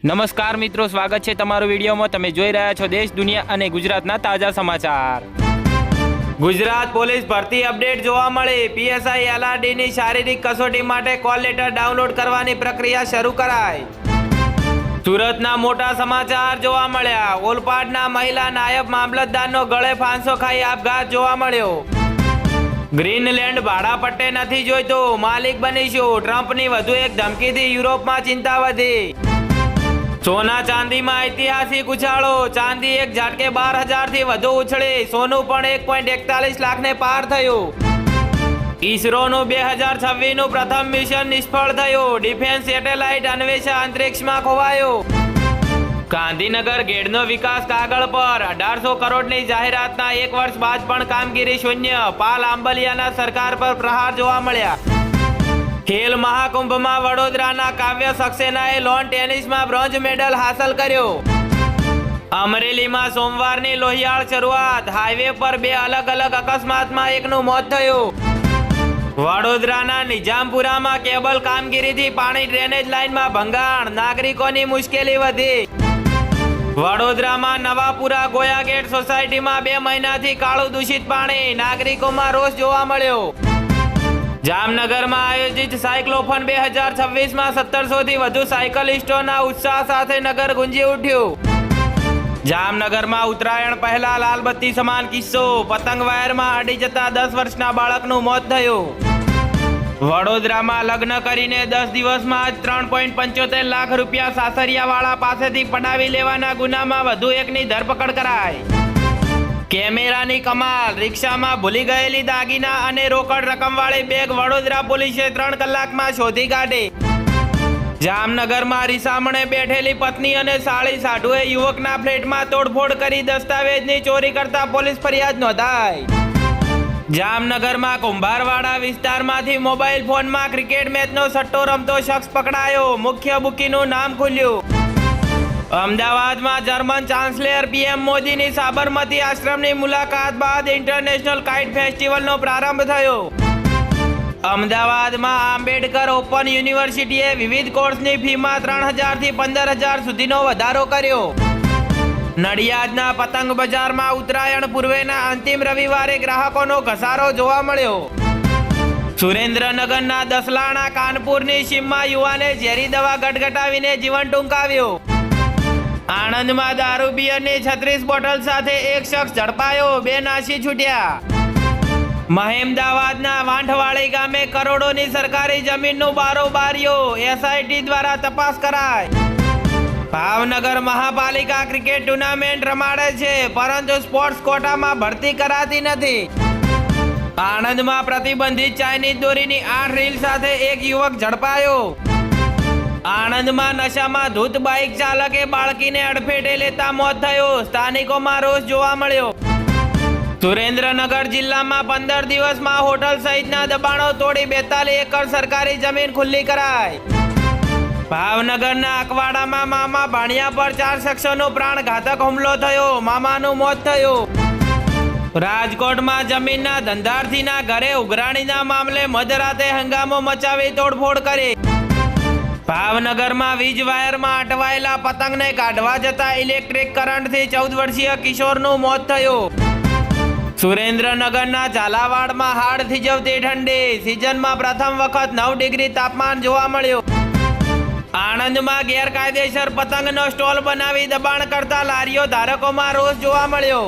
નમસ્કાર મિત્રો, સ્વાગત છે તમારું વિડીયોમાં। તમે જોઈ રહ્યા છો દેશ, દુનિયા અને ગુજરાતના તાજા સમાચાર। ગુજરાત પોલીસ ભરતી અપડેટ જોવા મળે। પીએસઆઈ એલઆરડીની શારીરિક કસોટી માટે કોલ લેટર ડાઉનલોડ કરવાની પ્રક્રિયા શરૂ કરાઈ। સુરતના મોટા સમાચાર જોવા મળ્યા। ઓલપાડના મહિલા નાયબ મામલતદારનો ગળે ફાંસો ખાઈ આપઘાત જોવા મળ્યો। ગ્રીનલેન્ડ ભાડા પટ્ટે નથી જોઈતો, માલિક બનીશું, ટ્રમ્પની વધુ એક ધમકીથી યુરોપમાં ચિંતા વધી। સોના ચાંદીમાં ઐતિહાસિક ઉછાળો। ચાંદી એક ઝાટકે 12,000 થી વધુ ઉછળી। સોનું પણ 1.41 લાખને પાર થયું। ઈસરોનું 2026નું પ્રથમ મિશન નિષ્ફળ થયું। ડિફેન્સ સેટેલાઇટ અન્વેષા અંતરિક્ષમાં ખોવાયો। ગાંધીનગર ગેડનો વિકાસ કાગળ પર। 1800 કરોડની જાહેરાતના 1 વર્ષ બાદ પણ કામગીરી શૂન્ય। પાલ આંબલિયાના સરકાર પર પ્રહાર જોવા મળ્યા। ખેલ મહાકુંભમાં વડોદરાના કાવ્ય સક્સેનાએ લોન ટેનિસમાં બ્રોન્ઝ મેડલ હાંસલ કર્યો। અમરેલીમાં સોમવારની લોહિયાળ શરૂઆત। હાઈવે પર 2 અલગ અકસ્માતમાં એકનું મોત થયું। વડોદરાના નિજામપુરામાં કેબલ કામગીરીથી પાણી ડ્રેનેજ લાઇનમાં ભંગાણ, નાગરિકોની મુશ્કેલી વધી। વડોદરામાં નવાપુરા ગોયા ગેટ સોસાયટીમાં 2 મહિનાથી કાળું દૂષિત પાણી, નાગરિકોમાં રોષ જોવા મળ્યો। જામનગરમાં આયોજિત સાયક્લોથોન 2026માં 1700 થી વધુ સાયકલિસ્ટોના ઉત્સાહ સાથે નગર ગુંજી ઉઠ્યું। જામનગરમાં ઉત્તરાયણ પહેલા લાલબત્તી સમાન કિસ્સો। પતંગ વાયરમાં અડી જતા 10 વર્ષના બાળકનું મોત થયું। વડોદરામાં લગ્ન કરીને 10 દિવસમાં જ 3.75 લાખ રૂપિયા સાસરિયાવાળા પાસેથી પડાવી લેવાના ગુનામાં વધુ એકની ધરપકડ કરાઈ। કેમેરાની કમાલ। રિક્ષામાં ભૂલી ગયેલી દાગીના અને રોકડ રકમવાળી બેગ વડોદરા પોલીસે 3 કલાકમાં શોધી કાઢી। જામનગરમાં રીસામણે બેઠેલી પત્ની અને સાળી સાઢુએ યુવકના ફ્લેટમાં તોડફોડ કરી દસ્તાવેજની ચોરી કરતા પોલીસ ફરિયાદ નોંધાઈ। જામનગરમાં કુંભારવાડા વિસ્તારમાંથી મોબાઈલ ફોનમાં ક્રિકેટ મેચનો સટ્ટો રમતો શખ્સ પકડાયો। મુખ્ય બુકીનું નામ ખુલ્યું। અમદાવાદમાં જર્મન ચાન્સેલર પીએમ મોદીની સાબરમતી આશ્રમની મુલાકાત બાદ ઇન્ટરનેશનલ કાઇટ ફેસ્ટિવલનો પ્રારંભ થયો। અમદાવાદમાં આંબેડકર ઓપન યુનિવર્સિટીએ વિવિધ કોર્સની ફીમાં 3,000 થી 15,000 સુધીનો વધારો કર્યો। નડિયાદના પતંગ બજારમાં ઉત્તરાયણ પૂર્વેના અંતિમ રવિવારે ગ્રાહકોનો ઘસારો જોવા મળ્યો। સુરેન્દ્રનગરના દસલાણા કાનપુરની સીમમાં યુવાને ઝેરી દવા ગટગટાવીને જીવન ટૂંકાવ્યું। આણંદમાં દારૂ બિયરની 36 બોટલ સાથે એક શખ્સ ઝડપાયો, 2 નાસી છૂટ્યા। મહેમદાવાદના વાંઠવાળી ગામે કરોડોની સરકારી જમીનનું બારોબારીઓ, એસઆઈટી દ્વારા તપાસ કરાય। ભાવનગર મહાપાલિકા ક્રિકેટ ટુર્નામેન્ટ રમાડે છે, પરંતુ સ્પોર્ટ્સ કોટામાં ભરતી કરાતી નથી। આણંદમાં પ્રતિબંધિત ચાઇનીઝ દોરીની 8 રીલ સાથે એક યુવક ઝડપાયો। આણંદમાં નશામાં ધૂત બાઇક ચાલકે બાળકીને અડફેટે લેતા મોત થયું। સ્થાનિકોમાં રોષ જોવા મળ્યો। સુરેન્દ્રનગર જિલ્લામાં 15 દિવસમાં હોટલ સહિતના દબાણો તોડી 42 એકર સરકારી જમીન ખુલ્લી કરાઈ। ભાવનગરના અકવાડામાં મામા ભાણિયા પર 4 શખ્સોનો પ્રાણઘાતક હુમલો થયો, મામાનું મોત થયું। રાજકોટમાં જમીનના ધંધાર્થીના ઘરે ઉઘરાણીના મામલે મધરાતે હંગામો મચાવી તોડફોડ કરી। ભાવનગરમાં વીજ વાયરમાં અટવાયેલા પતંગને કાઢવા જતા ઇલેક્ટ્રિક કરંટથી 14 વર્ષીય કિશોરનું મોત થયું। સુરેન્દ્રનગરના ઝાલાવાડમાં હાડ થીજવતી ઠંડી। સિઝનમાં પ્રથમ વખત 9 ડિગ્રી તાપમાન જોવા મળ્યું। આણંદમાં ગેરકાયદેસર પતંગનો સ્ટોલ બનાવી દબાણ કરતા લારીઓ ધારકોમાં રોષ જોવા મળ્યો।